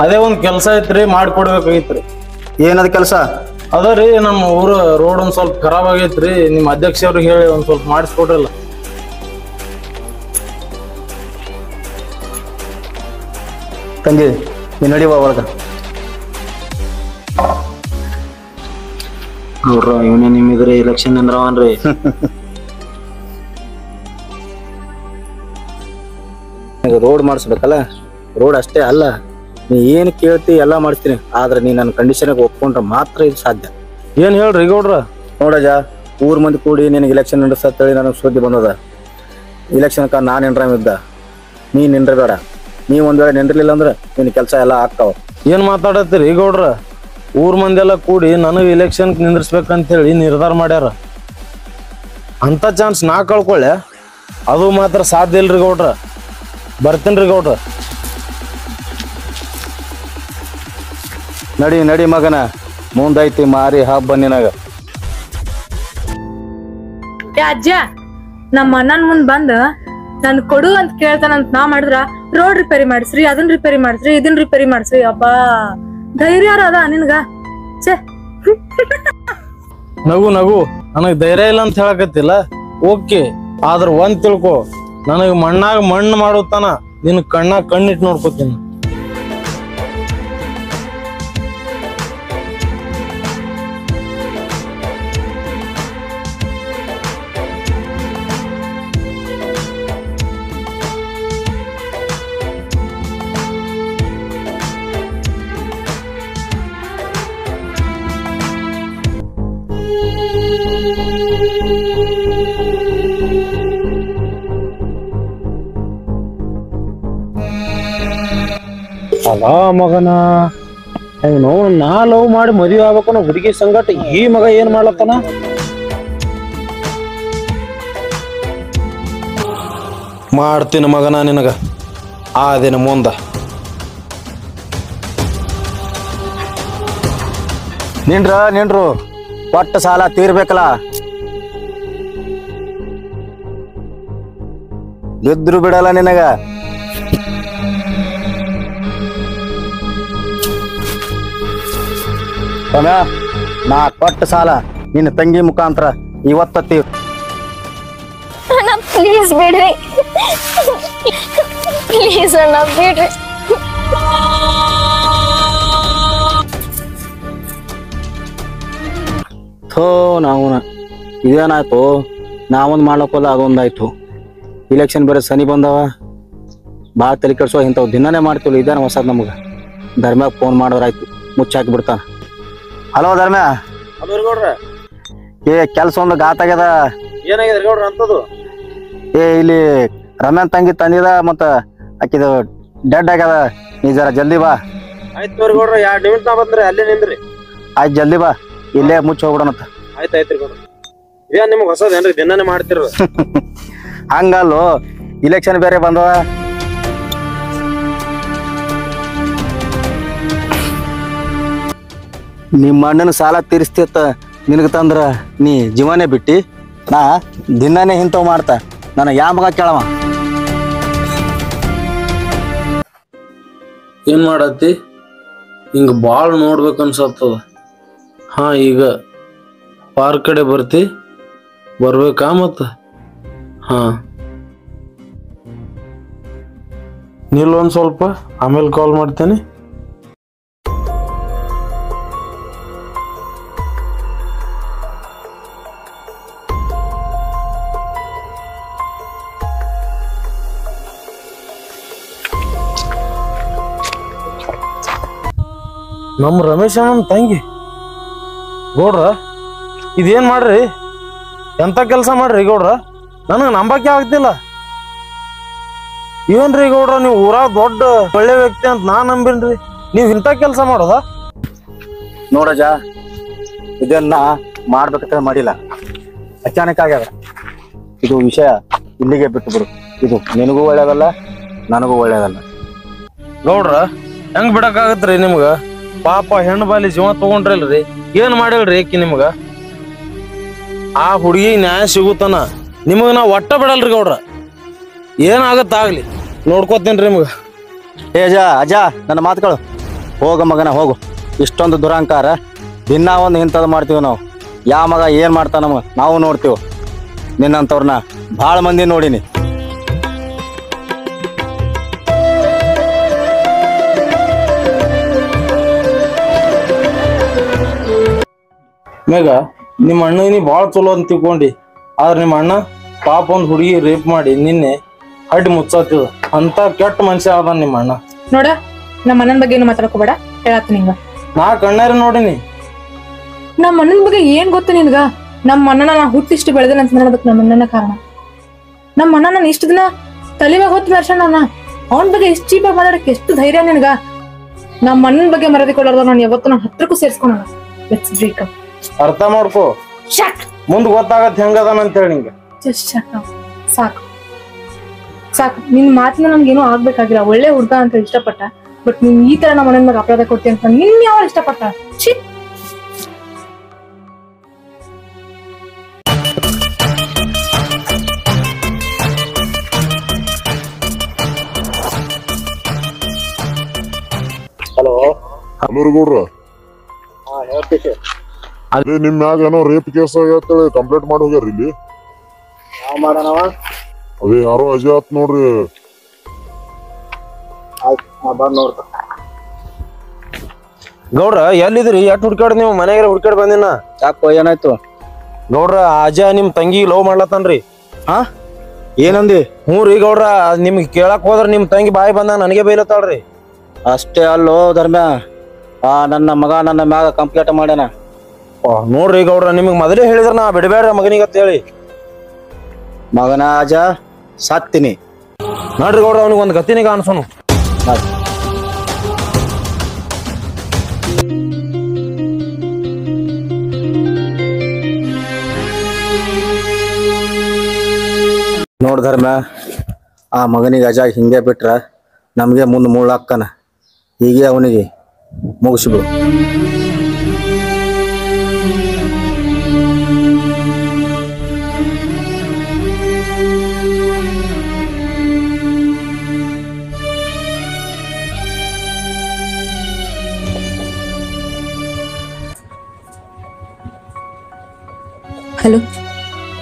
ಅದೇ ಒಂದ್ ಕೆಲಸ ಐತ್ರಿ, ಮಾಡ್ಕೊಡ್ಬೇಕಾಗಿತ್ರಿ. ಏನದ ಕೆಲಸ? ಅದ ರೀ, ನಮ್ಮ ಊರ ರೋಡ್ ಒಂದ್ ಸ್ವಲ್ಪ ಖರಾಬ್ ಆಗೈತ್ರಿ. ನಿಮ್ಮ ಅಧ್ಯಕ್ಷ ಅವ್ರಿಗೆ ಹೇಳಿ ಒಂದ್ ಸ್ವಲ್ಪ ಮಾಡಿಸ್ಕೊಡ್ರಲ್ಲ. ತಂಗಿ ನೀನ್ ನಡಿವ ಒಳಗ. ನೋಡ್ರ ಇವನೇ ನಿಮ್ಮಿದ್ರೆ ಎಲೆಕ್ಷನ್ ಅಂದ್ರವನ್ರಿ. ರೋಡ್ ಮಾಡಿಸ್ಬೇಕಲ್ಲ, ರೋಡ್ ಅಷ್ಟೇ ಅಲ್ಲ, ನೀ ಏನು ಕೇಳ್ತಿ ಎಲ್ಲ ಮಾಡಿಸ್ತೀನಿ. ಆದ್ರೆ ನೀ ನನ್ನ ಕಂಡೀಷನ್ಗೆ ಒಪ್ಕೊಂಡ್ರೆ ಮಾತ್ರ ಇದು ಸಾಧ್ಯ. ಏನ್ ಹೇಳ್ರಿ ಗೌಡ್ರ? ನೋಡಜ, ಊರ್ ಮಂದಿ ಕೂಡಿ ನಿನಗೆ ಇಲೆಕ್ಷನ್ ನಡೆಸತ್ತೇಳಿ ನನಗೆ ಸುದ್ದಿ ಬಂದದ. ಇಲೆಕ್ಷನ್ಕ ನಾನು ನಿಂದ್ರಮಿದ್ದ, ನೀ ನಿಂದ್ರಬೇಡ. ನೀ ಒಂದ್ ವೇಳೆ ನಿಂದ್ರಲಿಲ್ಲ ಅಂದ್ರೆ ನಿನ್ನ ಕೆಲಸ ಎಲ್ಲ ಆಗ್ತಾವ. ಏನ್ ಮಾತಾಡತ್ತೀರಿ ಗೌಡ್ರ? ಊರ್ ಮಂದೆಲ್ಲ ಕೂಡಿ ನನಗೆ ಇಲೆಕ್ಷನ್ ನಿಂದ್ರಿಸ್ಬೇಕಂತ ಹೇಳಿ ನಿರ್ಧಾರ ಮಾಡ್ಯಾರ. ಅಂತ ಚಾನ್ಸ್ ನಾ ಕಳ್ಕೊಳ್ಳೆ, ಅದು ಮಾತ್ರ ಸಾಧ್ಯ ಇಲ್ರಿ ಗೌಡ್ರ. ಬರ್ತೀನ್ರಿ ಗೌಡ್ರ. ನಡಿ ನಡಿ ಮಗನ, ಮುಂದೈತಿ ಮಾರಿ ಹಬ್ಬ ನಿನಗ. ಅಜ್ಜ, ನಮ್ಮ ಅಣ್ಣನ್ ಮುಂದ್ ಬಂದ ನನ್ ಕೊಡು ಅಂತ ಕೇಳ್ತಾನಂತ ನಾ ಮಾಡಿದ್ರ ರೋಡ್ ರಿಪೇರಿ ಮಾಡಿಸ್ರಿ, ಅದನ್ ರಿಪೇರಿ ಮಾಡಿಸ್ರಿ, ಇದನ್ ರಿಪೇರಿ ಮಾಡಿಸ್ರಿ. ಅಬ್ಬಾ ಧೈರ್ಯ ಅದ ನಿನ್ಗ? ಛೇ, ನಗು ನಗು, ನನಗ್ ಧೈರ್ಯ ಇಲ್ಲ ಅಂತ ಹೇಳಕತ್ತಿಲ್ಲ. ಓಕೆ, ಆದ್ರ ಒಂದ್ ತಿಳ್ಕೊ, ನನಗ್ ಮಣ್ಣಾಗ ಮಣ್ಣು ಮಾಡುತ್ತಾನ ನಿನ್ ಕಣ್ಣಾಗ ಕಣ್ಣಿಟ್ಟು ನೋಡ್ಕೋತೀನಿ. ಅಲ್ಲ ಮಗನ, ಅವನು ನಾ ಲವ್ ಮಾಡಿ ಮದುವೆ ಆಗ್ಬೇಕನ್ನ ಹುಡುಗಿ ಸಂಗಟ ಈ ಮಗ ಏನ್ ಮಾಡ್ಲತ್ತಾನ? ಮಾಡ್ತೀನಿ ಮಗನ ನಿನಗ ಆ ದಿನ ಮುಂದ. ನಿಂಡ್ರು ಒಟ್ಟ ಸಾಲ ತೀರ್ಬೇಕಲ್ಲ. ಬಿದ್ರು ಬಿಡಲ್ಲ ನಿನಗ. ನಾ ಕೊಟ್ಟ ಸಾಲ ನಿನ್ನ ತಂಗಿ ಮುಖಾಂತರ ಇವತ್ತ ತೀರ್. ಅಣ್ಣ ಪ್ಲೀಸ್ ಬಿಡ್ರಿ, ಪ್ಲೀಸ್ ಅಣ್ಣ ಬಿಡ್ರಿ. ಥೋ ನಾವುನ ಇದೇನಾಯ್ತು, ನಾವೊಂದು ಮಾಡ್ಲಕ್ಕೋಲ್ಲ ಅದೊಂದಾಯ್ತು. ಇಲೆಕ್ಷನ್ ಬೇರೆ ಸನಿ ಬಂದವ, ಭಾಳ ತಲೆ ಕೆಡ್ಸೋ ಇಂಥವು ದಿನನೇ ಮಾಡ್ತೀವಿ. ಇದೇನ ಹೊಸದ್ ನಮ್ಗೆ. ಧರ್ಮ್ಯಾಗ ಫೋನ್ ಮಾಡಿದ್ರಾಯ್ತು, ಮುಚ್ಚಾಕಿ ಬಿಡ್ತಾನ. ಹಲೋ ಧರ್ಮ್ಯ. ಏ ಕೆಲ್ಸ ಒಂದು ಗಾತಾಗ್ಯದ. ಏನಾಗಿದೆ ಗೌಡ್ರ ಅಂತದು? ಏ ಇಲ್ಲಿ ರಮ್ಯಾನ್ ತಂಗಿ ತಂದಿದ, ಮತ್ತ ಆಕಿದ ಡೆಡ್ ಆಗ್ಯದ. ನೀ ಜರ ಜಲ್ದಿ ಬಾ. ಆಯ್ತು ಗೌಡ್ರ, 2 ನಿಮಿಷ ಬಂದ್ರೆ ಅಲ್ಲೇ ನಿಂದ್ರಿ. ಆಯ್ತು ಜಲ್ದಿ ಬಾ, ಇಲ್ಲೇ ಮುಚ್ಚಿ ಹೋಗ್ಬಿಡೋಣತ್ತ. ಆಯ್ತಾಯ್ತ್ರಿ ಗೌಡ್ರ. ಇದೇನ್ ನಿಮ್ಗೆ ಹೊಸದೇನ್ರಿ? ದಿನಾನೇ ಮಾಡ್ತಿರ? ಹಂಗಲ್ಲೋ, ಇಲೆಕ್ಷನ್ ಬೇರೆ ಬಂದವ. ನಿಮ್ಮ ಅಣ್ಣನ ಸಾಲ ತೀರಿಸ್ತಿತ್ತ ನಿನಗೆ ತಂದ್ರ ನೀ ಜೀವನೇ ಬಿಟ್ಟಿ. ನಾ ದಿನಾನೇ ಇಂಥವ್ ಮಾಡ್ತಾ, ನನಗೆ ಯಾವ ಮಗ ಕೇಳವ? ಏನ್ ಮಾಡತ್ತಿ? ಹಿಂಗ ಬಾಳ್ ನೋಡ್ಬೇಕನ್ಸತ್ತದ. ಹಾ, ಈಗ ಪಾರ್ಕ್ ಕಡೆ ಬರ್ಬೇಕಾ ಮತ್ತ? ಹಾ, ನಿಲ್ಲೊಂದ್ ಸ್ವಲ್ಪ, ಆಮೇಲೆ ಕಾಲ್ ಮಾಡ್ತೇನೆ. ನಮ್ಮ ರಮೇಶ್ ಅಣ್ಣನ ತಂಗಿ ಗೌಡ್ರ ಇದೇನ್ ಮಾಡ್ರಿ ಎಂತ ಕೆಲಸ ಮಾಡ್ರಿ ಗೌಡ್ರ ನನಗೆ ನಂಬಕ್ಕೆ ಆಗ್ತಿಲ್ಲ ಏನ್ರಿ ಗೌಡ್ರ ನೀವು ಊರಾಗ ದೊಡ್ಡ ಒಳ್ಳೆ ವ್ಯಕ್ತಿ ಅಂತ ನಾ ನಂಬಿನ್ರಿ ನೀವ್ ಇಂಥ ಕೆಲಸ ಮಾಡೋದ ನೋಡಜ ಇದನ್ನ ಮಾಡ್ಬೇಕಂತ ಮಾಡಿಲ್ಲ ಅಚಾನಕ್ ಆಗ್ಯದ ಇದು ವಿಷಯ ಇಲ್ಲಿಗೆ ಬಿಟ್ಟು ಬಿಡು ಇದು ನಿನಗೂ ಒಳ್ಳೇದಲ್ಲ ನನಗೂ ಒಳ್ಳೇದಲ್ಲ ಗೌಡ್ರ ಹೆಂಗ್ ಬಿಡಕ್ಕಾಗತ್ರಿ ನಿಮ್ಗ ಪಾಪ ಹೆಣ್ಣು ಬಾಲಿ ಜೀವ ತಗೊಂಡ್ರಲ್ರಿ ಏನ್ ಮಾಡಿಲ್ರಿ ಏಕಿ ನಿಮ್ಗ ಆ ಹುಡುಗಿ ನ್ಯಾಯ ಸಿಗುತ್ತಾನ ನಿಮಗ ನಾ ಒಟ್ಟ ಬಿಡಲ್ರಿ ಗೌಡ್ರ ಏನಾಗತ್ತಾಗ್ಲಿ ನೋಡ್ಕೋತೇನ್ರಿ ನಿಮ್ಗ ಏ ಅಜ ನನ್ನ ಮಾತುಗಳು ಹೋಗ ಮಗನ ಹೋಗು ಇಷ್ಟೊಂದು ದುರಹಂಕಾರ ದಿನ ಒಂದು ಇಂಥದ್ದು ಮಾಡ್ತೀವಿ ನಾವು ಯಾವ ಮಗ ಏನ್ ಮಾಡ್ತಾನ ನಮಗ ನಾವು ನೋಡ್ತೀವಿ ನಿನ್ನಂತವ್ರನ್ನ ಭಾಳ ಮಂದಿ ನೋಡಿನಿ ಮೇಘ ನಿಮ್ಮ ಅಣ್ಣ ನೀ ಭಾಳ ಚಲೋ ಅಂತ ತಿಳ್ಕೊಂಡಿ ಆದ್ರೆ ನಿಮ್ಮ ಅಣ್ಣ ಪಾಪ ಒಂದ್ ಹುಡುಗಿ ರೇಪ್ ಮಾಡಿ ನಿನ್ನೆ ಹಡ್ಡಿ ಮುಚ್ಚಾತಿದ ಅಂತ ಕೆಟ್ಟ ಮನುಷ್ಯ ಅದ ನಿಮ್ಮ ಅಣ್ಣ ನೋಡ ನಮ್ಮ ಅಣ್ಣನ ಬಗ್ಗೆ ಏನು ಮಾತಾಡ್ಕೋಬೇಡ ಹೇಳತ್ತೀನಿ ನಿಂಗ ನಾ ಕಣ್ಣಾರ ನೋಡಿನಿ ನಮ್ಮ ಅಣ್ಣನ ಬಗ್ಗೆ ಏನ್ ಗೊತ್ತು ನಿನ್ಗ ನಮ್ಮ ಅಣ್ಣನ ನಾ ಹುಟ್ಟಿಷ್ಟು ಬೆಳೆದೇನೆ ಅಂತ ಅದಕ್ಕೆ ನಮ್ಮ ಅಣ್ಣನ ಕಾರಣ ನಮ್ಮ ಅಣ್ಣ ನಾನು ಇಷ್ಟು ದಿನ ತಲೆ ಮ್ಯಾಗ ಹೊತ್ತು ನರ್ಸಣ್ಣ ಅವನ ಬಗ್ಗೆ ಎಷ್ಟು ಚೀಪಾಗಿ ಮಾತಾಡಕ್ಕೆ ಎಷ್ಟು ಧೈರ್ಯ ನಿನ್ಗ ನಮ್ಮ ಅಣ್ಣನ ಬಗ್ಗೆ ಮರದಿ ಕೊಡೋದು ನಾನು ಯಾವತ್ತು ನಾನು ಹತ್ರಕ್ಕೂ ಸೇರ್ಸ್ಕೊಳ ಅರ್ಥ ಮಾಡ್ಕೋ ಮುಂದ್ ಗೊತ್ತಾಗತ್ ಹೆಂಗದಾನ ಅಂತ ಹೇಳಿ ನಿಂಗೆ ಸಾಕು ಸಾಕು ನಿನ್ ಮಾತಿನ ನಮ್ಗೇನೋ ಆಗ್ಬೇಕಾಗಿಲ್ಲ ಒಳ್ಳೆ ಹುಡ್ಗ ಅಂತ ಇಷ್ಟಪಟ್ಟ ಬಟ್ ನೀನ್ ಈ ತರ ನಮ್ಮ ಮನೆ ಮ್ಯಾಗ ಅಪರಾಧ ಕೊಡ್ತೀನಿ ಅಂತ ನಿನ್ ಯಾವ ಇಷ್ಟಪಟ್ಟ ಛೀ ಹಲೋ ಹಲೋ ಗೌಡ್ರ ಅದೇ ನಿಮ್ ಮ್ಯಾಗ ಏನೋ ರೇಪ್ ಕೇಸ್ ಆಗತ್ತೇಳಿ ಕಂಪ್ಲೇಂಟ್ ಮಾಡಿ ಹೋಗ್ಯಾರ ಇಲ್ಲಿ ಮಾಡೋಣವ ಅದೇ ಯಾರೋ ಅಜಯ್ ಆತ್ ನೋಡ್ರಿ ಬಂದ್ ನೋಡ್ತ ಗೌಡ್ರ ಎಲ್ಲಿದ್ರಿ ಎಟ್ ಹುಡ್ಕಾಡ್ ನೀವು ಮನೆಯಾಗ ಹುಡ್ಕಾಡ್ ಬಂದಿನ ಯಾಕೋ ಏನಾಯ್ತು ಗೌಡ್ರ ಅಜಯ್ ನಿಮ್ ತಂಗಿ ಲವ್ ಮಾಡ್ಲತ್ತನ್ರಿ ಹಾ ಏನಂದಿ ಹ್ಞೂ ರೀ ಗೌಡ್ರ ನಿಮ್ಗೆ ಕೇಳಕ್ ಹೋದ್ರ ನಿಮ್ ತಂಗಿ ಬಾಯಿ ಬಂದಾಗ ನನಗೆ ಬೈಲತ್ತಾಳ್ರಿ ಅಷ್ಟೇ ಅಲ್ಲೋ ಧರ್ಮ ನನ್ನ ಮಗ ನನ್ನ ಮ್ಯಾಗ ಕಂಪ್ಲೇಂಟ್ ಮಾಡ್ಯಾನ ನೋಡ್ರಿ ಗೌಡ್ರ ನಿಮಗ್ ಮೊದಲೇ ಹೇಳಿದ್ರ ನಾ ಬಿಡಬೇಡ್ರಿ ಮಗನಿಗೆ ಅಂತ ಹೇಳಿ ಮಗನ ಅಜ ಸಾತ್ತೀನಿ ನೋಡ್ರಿ ಗೌಡ್ರ ಅವ್ನಿಗೆ ಒಂದ್ ಗತಿನೇ ಕಾಣಿಸೋನು ನೋಡ್ ಧರ್ಮ ಆ ಮಗನಿಗೆ ಅಜ ಹಿಂಗೆ ಬಿಟ್ರ ನಮ್ಗೆ ಮುಂದೆ ಮುಳ್ಳಾಕ್ಕನ ಹೀಗೆ ಅವನಿಗೆ ಮುಗಿಸ್ಬಿಡು ಹಲೋ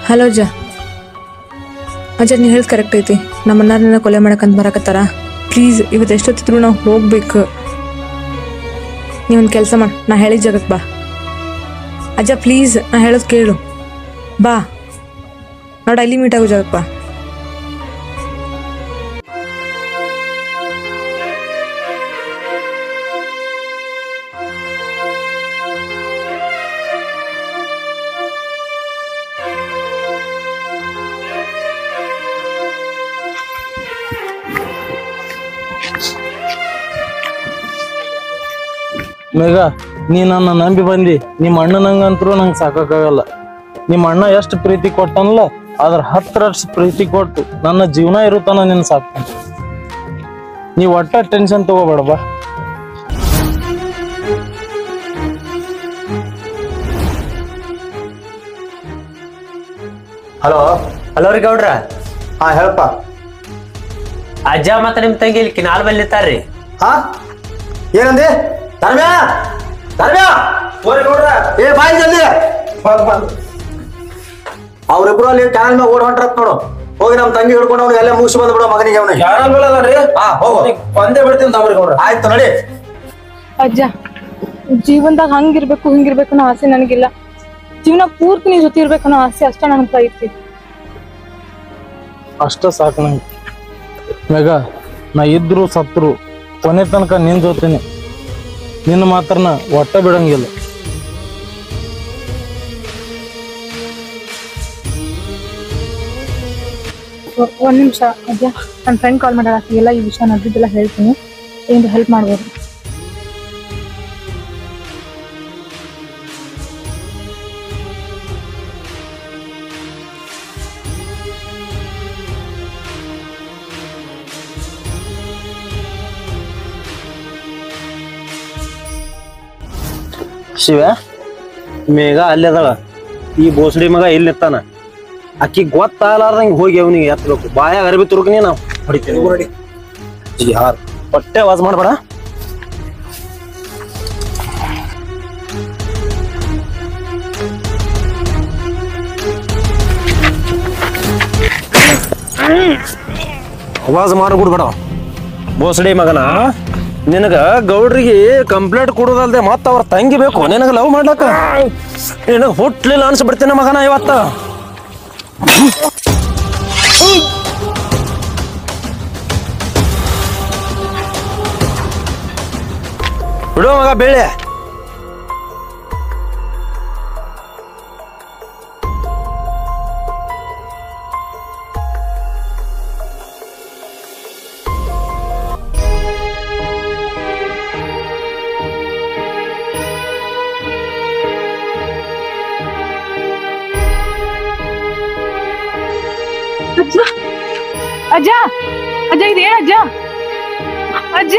ಹಲೋ ಅಜ್ಜ ಅಜ್ಜ ನೀ ಹೇಳೋದು ಕರೆಕ್ಟ್ ಐತಿ ನಮ್ಮ ಅಣ್ಣಾರನ್ನ ಕೊಲೆ ಮಾಡಕಂತ ಬರಕತ್ತಾರ ಪ್ಲೀಸ್ ಇವತ್ತು ಎಷ್ಟೊತ್ತಿದ್ರು ನಾವು ಹೋಗ್ಬೇಕು ನೀವೊಂದು ಕೆಲಸ ಮಾಡಿ ನಾ ಹೇಳಿದ ಜಾಗಕ್ಕೆ ಬಾ ಅಜ್ಜ ಪ್ಲೀಸ್ ನಾ ಹೇಳೋದು ಕೇಳು ಬಾ ನಾವು ಡೈಲಿ ಮೀಟ್ ಆಗೋ ಜಾಗಕ್ಕೆ ಬಾ ಮೇಘ ನೀ ನನ್ನ ನಂಬಿ ಬಂದಿ ನಿಮ್ಮ ಅಣ್ಣನಂಗಂತರೂ ನಂಗೆ ಸಾಕಾಗಲ್ಲ ನಿಮ್ಮ ಅಣ್ಣ ಎಷ್ಟು ಪ್ರೀತಿ ಕೊಟ್ಟನಲ್ಲ ಅದ್ರ 10 ಪ್ರೀತಿ ಕೊಟ್ಟು ನನ್ನ ಜೀವನ ಇರುತ್ತಾನ ನಿನ್ ಸಾಕ್ತಾನೆ ನೀ ಒಟ್ಟ ಟೆನ್ಷನ್ ತಗೋಬೇಡ ಬಾ ಹಲೋ ಹಲೋ ರೀ ಗೌಡ್ರ ಹಾ ಹೇಳಪ್ಪ ಅಜ್ಜ ಮತ್ತ ನಿಮ್ ತಂಗಿ ಇಲ್ಲಿ ಕಿನಾಲ್ ಬಂದಿರ್ತಾರ್ರಿ ಹಾ ಏನಂದಿ ಧರ್ಮ್ಯಾ ಧರ್ಮ್ಯಾ ಏ ಬಾಯಿ ಜಲ್ದಿ ಅವ್ರಿಬ್ರು ಅಲ್ಲಿ ಕ್ಯಾನಲ್ ಮ್ಯಾಗ ಓಡ್ ಹೊಂಟ್ರತ್ ನೋಡು ಹೋಗಿ ನಮ್ ತಂಗಿ ಹಿಡ್ಕೊಂಡು ಅವ್ನಿಗೆ ಎಲ್ಲ ಮುಗಿಸಿ ಬಂದ್ಬಿಡೋ ಮಗನಿಗೆ ಅವನಿಗೆ ಹಾ ಹೋಗು ಒಂದೇ ಬಿಡ್ತೀನಿ ತಮ್ರಿ ಗೌಡ್ರ ಆಯ್ತು ನಡಿ ಅಜ್ಜ ಜೀವನದಾಗ ಹಂಗಿರ್ಬೇಕು ಹಿಂಗಿರ್ಬೇಕು ಅನ್ನೋ ಆಸೆ ನನಗಿಲ್ಲ ಜೀವನ ಪೂರ್ತಿ ನೀ ಜೊತೆ ಇರ್ಬೇಕು ಅನ್ನೋ ಆಸೆ ಅಷ್ಟ ನನಗೆ ಐತಿ ಅಷ್ಟ ಸಾಕು ನಂಗೆ ಮೇಘ ನಾ ಇದ್ರು ಸತ್ರು ಕೊನೆ ತನಕ ನಿನ್ ಜೊತೆನೆ ನಿನ್ನ ಮಾತ್ರನ ಒಟ್ಟ ಬಿಡಂಗಿಲ್ಲ. ಒಂದ್ ನಿಮಿಷ ಅಜ್ಜ, ನನ್ನ ಫ್ರೆಂಡ್ ಕಾಲ್ ಮಾಡ್ಯಾಳ, ಎಲ್ಲ ಈ ವಿಷಯ ನಡೆದಿದ್ದೆಲ್ಲ ಹೇಳ್ತೀನಿ, ಏನಾದ್ರು ಹೆಲ್ಪ್ ಮಾಡ್ಬೋದು. ಶಿವ ಮೇಘ ಅಲ್ಲಿ ಅದಾಳ, ಈ ಬೋಸಡಿ ಮಗ ಇಲ್ಲಿ ನಿಂತಾನ. ಅಕ್ಕಿ ಗೊತ್ತಾಗಲಾರ್ದಂಗೆ ಹೋಗಿ ಅವನಿಗೆ ಎತ್ತಬೇಕು. ಬಾಯಾಗ ಅರಬಿ ತುರುಕನಿ ನಾವು ಹೊಡಿತೀನಿ. ಯಾರು ಹೊಟ್ಟೆ ವಾಸ ಮಾಡ್ಬೇಡ. ಆವಾಜ್ ಮಾಡ್ಬಿಡ್ಬೇಡ ಬೋಸಡಿ ಮಗನ. ನಿನಗ ಗೌಡ್ರಿಗೆ ಕಂಪ್ಲೇಂಟ್ ಕೊಡೋದಲ್ದೆ ಮತ್ತ ಅವ್ರ ತಂಗಿ ಬೇಕು ನಿನಗ ಲವ್ ಮಾಡ್ಲಕ್ಕ. ನಿನಗ ಹುಟ್ಲಿಲ್ಲ ಅನ್ಸ್ಬಿಡ್ತೇನೆ ಮಗನ ಇವತ್ತ. ಬಿಡು ಮಗ ಬೇಳೆ. ಅಜ್ಜ ಅಜ್ಜ ಇದೇನ ಅಜ್ಜ? ಅಜ್ಜ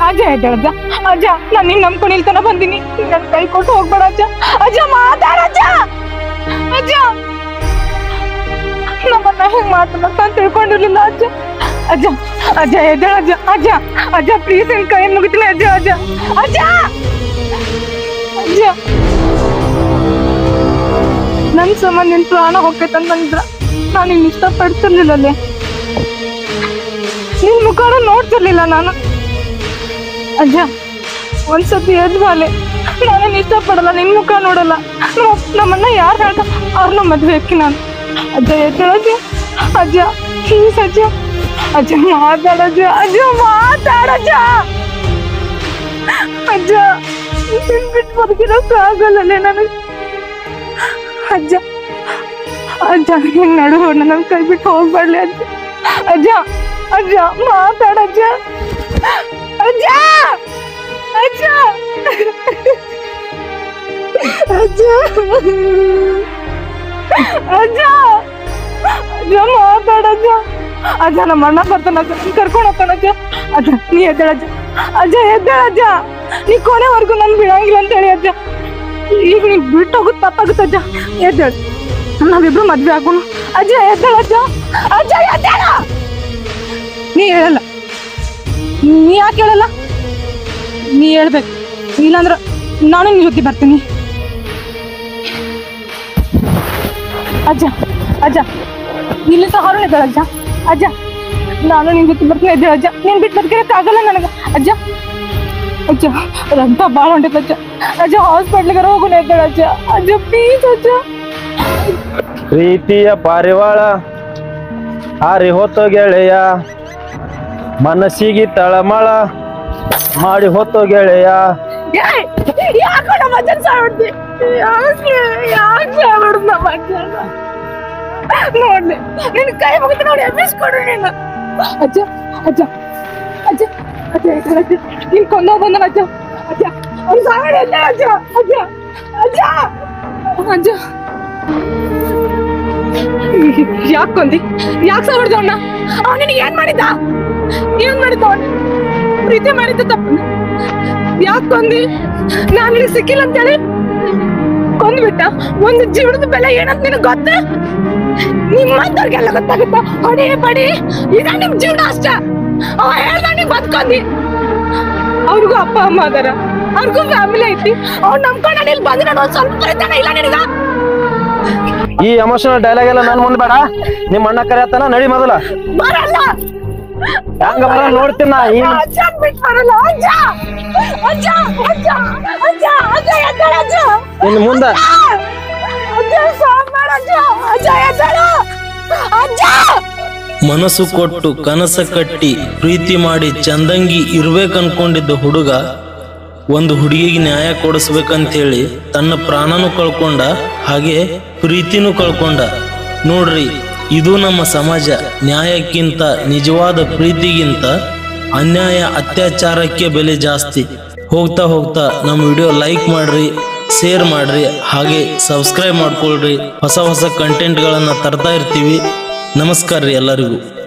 ಅಜ್ಜ ಎದ್ದೇಳಜ್ಜ. ಅಜ್ಜ ನಾನು ನಿನ್ ನಂಬ್ಕೊಂಡು ಇಲ್ಲಿ ತನ ಬಂದಿನಿ, ನನ್ ಕೈ ಕೊಟ್ಟು ಹೋಗ್ಬೇಡ ಅಜ್ಜ. ಅಜ್ಜ ಮಾತಾಡಜ್ಜ. ಅಜ್ಜ ನಮ್ಮನ್ನ ಹೆಂಗ್ ಮಾಡ್ತಾನ ಅಂತ ತಿಳ್ಕೊಂಡಿರ್ಲಿಲ್ಲ ಅಜ್ಜ. ಅಜ್ಜ ಅಜ್ಜ ಎದ್ದೇಳಜ್ಜ. ಅಜ್ಜ ಅಜ್ಜ ಪ್ಲೀಸ್ ನಿನ್ ಕೈ ಮುಗಿತೀನಿ ಅಜ್ಜ. ಅಜ್ಜ ಅಜ್ಜ ಅಜ್ಜ ನನ್ ಸಂಬಂಧ ನಿನ್ ಪ್ರಾಣ ಹೋಗ್ತಂದ್ರ ನಾನು ನಿನ್ ಇಷ್ಟಪಡ್ತಿರ್ಲಿಲ್ಲ ಅಲ್ಲೇ, ನಿನ್ ಮುಖಾನ ನೋಡ್ತಿರ್ಲಿಲ್ಲ ನಾನು. ಅಜ್ಜ ಒಂದ್ಸತಿ ಎದ್ವಾಲೆ, ನಾನೇನ್ ಇಷ್ಟಪಡಲ್ಲ, ನಿನ್ ಮುಖ ನೋಡಲ್ಲ. ನಮ್ಮನ್ನ ಯಾರು ಹೇಳ್ತ ಅವ್ರನ್ನ ಮದ್ವೆ ಹಾಕಿ ನಾನು. ಅಜ್ಜ ಎದ್ದೇಳಜ್ಜ. ಅಜ್ಜ ಪ್ಲೀಸ್ ಅಜ್ಜ. ಅಜ್ಜ ಮಾತಾಡಜ್ಜ. ಅಜ್ಜ ಮಾತಾಡಜ್ಜ. ಅಜ್ಜ ಬಿಟ್ಟು ಬದುಕಿರೋಕೆ ಆಗಲ್ಲೇ ನನಗೆ. ಅಜ್ಜ ಅಜ್ಜ ಹಿಂಗ್ ನಡು ನನ್ನ ಕೈ ಬಿಟ್ಟು ಹೋಗ್ಬಾರ್ಲಿ ಅಜ್ಜ. ಅಜ್ಜ ಅಜ್ಜ ಮಾತಾಡಜ್ಜ. ಅಜ್ಜ ಅಜ್ಜ ಅಜ್ಜ ಅಜ್ಜ ಅಜ್ಜ ಮಾತಾಡಜ್ಜ. ಅಜ್ಜ ನಮ್ಮ ಅಣ್ಣ ಬರ್ತಾನಜ್ಜ, ಕರ್ಕೊಂಡು ಹೋಗ್ತಾನಜ್ಜ. ಅಜ್ಜ ನೀ ಎದ್ದೇಳಜ್ಜ. ಅಜ್ಜ ಎದ್ದೇಳಜ್ಜ. ನೀ ಕೊನೆವರೆಗೂ ನನ್ ಬಿಡಂಗಿಲ್ಲ ಅಂತ ಹೇಳಿ ಅಜ್ಜ. ಈಗ ನೀನ್ ಬಿಟ್ಟು ಹೋಗುದ್ ತಪ್ಪಾಗುತ್ತಜ್ಜ. ಎದ್ದೇಳ, ನಾವಿಬ್ರು ಮದ್ವೆ ಆಗೋಣ. ಅಜ್ಜ ಎದ್ದೇಳಜ್ಜ. ಅಜ್ಜ ಎದ್ದೇಳ. ನೀ ಹೇಳಲ್ಲ, ನೀ ಯಾಕೆ ಹೇಳಲ್ಲ? ನೀ ಹೇಳ್ಬೇಕು, ಇಲ್ಲಾಂದ್ರ ನಾನು ನಿನ್ ಜೊತೆ ಬರ್ತೀನಿ. ಅಜ್ಜ ಅಜ್ಜ ಇಲ್ಲಿ ಸಹ ಹೊರಗೆ ಎದ್ದೇಳಜ್ಜ. ಅಜ್ಜ ನಾನು ನಿನ್ ಜೊತೆ ಬರ್ತೀನಿ. ಎದ್ದೇಳಜ್ಜ. ನೀನ್ ಬಿಟ್ಟು ಬರ್ತಿರಕ್ ಆಗಲ್ಲ ನನಗ ಅಜ್ಜ. ಅಜ್ಜ ರಕ್ತ ಬಾಳ ಹೊಂಟೈತೆ ಅಜ್ಜ. ಅಜ್ಜ ಹಾಸ್ಪಿಟ್ಲಿಗಾರ ಹೋಗೋಣ. ಎದ್ದೇಳಜ್ಜ. ಅಜ್ಜ ಪ್ಲೀಸ್ ಅಜ್ಜ. ಪ್ರೀತಿಯ ಪಾರಿವಾಳ ಹಾರಿ ಹೊತ್ತೋ ಗೆಳೆಯ, ಮನಸ್ಸಿಗೆ ತಳಮಳ ಮಾಡಿ ಹೊತ್ತೋ ಗೆಳೆಯ. ಯಾಕೆ ನಮ್ಮ ಅಜ್ಜನ ಸಾಯ್ಬಿಡ್ತಿ? ಯಾಕೆ ಸಾಯ್ಬಿಡ್ದು ನಮ್ಮ ಅಜ್ಜನ? ನೋಡ್ಲಿ ನಿನ್ ಕೈ ಮುಗಿದು ನೋಡಿ ಎಬ್ಬಿಸ್ಕೊಡು ನೀನು. ಅಜ್ಜ ಅಜ್ಜ ಅಜ್ಜ ಅಜ್ಜ ಅಜ್ಜ ನೀನ್ ಕೊಂದ ಬಂದನ ಅಜ್ಜ. ಅಜ್ಜ ಅವ್ನು ಸಾಯ್ಬೇಡ ಅಜ್ಜ. ಅಜ್ಜ ಅಜ್ಜ ಅಜ್ಜ ಯಾಕೆ ಕೊಂದಿ? ಯಾಕೆ ಸಾಯ್ಬಿಡ್ದ ಅವನ್ನ? ಅವ್ನು ನಿನಗೆ ಏನ್ ಮಾಡಿದ್ದ? ಏನ್ ಮಾಡಿದ್ದ ಅವನು? ಪ್ರೀತಿ ಮಾಡಿದ್ದ ತಪ್ಪು. ಯಾಕೆ ಕೊಂದಿ? ನಾನು ನಿನಗೆ ಸಿಕ್ಕಿಲ್ಲ ಅಂತೇಳಿ ಕೊಂದ್ಬಿಟ್ಟ. ಒಂದು ಜೀವನದ ಬೆಲೆ ಏನಂತ ನಿನಗೆ ಗೊತ್ತ? ನಿಮ್ಮಂತವ್ರಿಗೆಲ್ಲ ಗೊತ್ತಾಗುತ್ತ? ಹೊಡಿ ಬಡಿ ಇದ ನಿಮ್ ಜೀವನ ಅಷ್ಟ. ಅವ ಹೇಳ್ದ ನೀ ಬದ್ಕೊಂದಿ. ಅವ್ರಿಗೂ ಅಪ್ಪ ಅಮ್ಮ ಅದಾರ, ಅವ್ರಿಗೂ ಫ್ಯಾಮಿಲಿ ಐತಿ. ಅವ್ರು ನಂಬ್ಕೊಂಡ ಇಲ್ಲಿ ಬಂದ್ರೆ ನಾನು ಸ್ವಲ್ಪ ಬರೀತಾನೆ ಇಲ್ಲ ನಿನಗ. ಈ ಎಮೋಷನಲ್ ಡೈಲಾಗ್ ಎಲ್ಲ ನನ್ ಮುಂದೆ ಬೇಡ. ನಿಮ್ ಅಣ್ಣ ಕರೆಯತ್ತಾನ, ನಡಿ ಮೊದಲ. ಬರಲ್ಲ. ಹೆಂಗ ಬರ ನೋಡ್ತೀನಿ ನಾ. ಅಜ್ಜ ಬಿಟ್ಟು ಬರಲ್ಲ. ಅಜ್ಜ ಅಜ್ಜ ಅಜ್ಜ ಅಜ್ಜ ಅಜ್ಜ ಎದ್ದೇಳ ಅಜ್ಜ. ಇನ್ನು ಮುಂದೆ ಅಜ್ಜ ಸಾಂಬಾರ ಅಜ್ಜ. ಅಜ್ಜ ಎದ್ದೇಳ ಅಜ್ಜ. ಮನಸ್ಸು ಕೊಟ್ಟು ಕನಸ ಕಟ್ಟಿ ಪ್ರೀತಿ ಮಾಡಿ ಚಂದಂಗಿ ಇರ್ಬೇಕನ್ಕೊಂಡಿದ್ದ ಹುಡುಗ ಒಂದು ಹುಡುಗಿಗೆ ನ್ಯಾಯ ಕೊಡಿಸ್ಬೇಕಂತೇಳಿ ತನ್ನ ಪ್ರಾಣನೂ ಕಳ್ಕೊಂಡ, ಹಾಗೆ ಪ್ರೀತಿನೂ ಕಳ್ಕೊಂಡ. ನೋಡ್ರಿ, ಇದು ನಮ್ಮ ಸಮಾಜ. ನ್ಯಾಯಕ್ಕಿಂತ, ನಿಜವಾದ ಪ್ರೀತಿಗಿಂತ ಅನ್ಯಾಯ ಅತ್ಯಾಚಾರಕ್ಕೆ ಬೆಲೆ ಜಾಸ್ತಿ. ಹೋಗ್ತಾ ಹೋಗ್ತಾ ನಮ್ಮ ವಿಡಿಯೋ ಲೈಕ್ ಮಾಡ್ರಿ, ಶೇರ್ ಮಾಡ್ರಿ, ಹಾಗೆ ಸಬ್ಸ್ಕ್ರೈಬ್ ಮಾಡ್ಕೊಳ್ರಿ. ಹೊಸ ಹೊಸ ಕಂಟೆಂಟ್ಗಳನ್ನು ತರ್ತಾ ಇರ್ತೀವಿ. ನಮಸ್ಕಾರ ರೀ ಎಲ್ಲರಿಗೂ.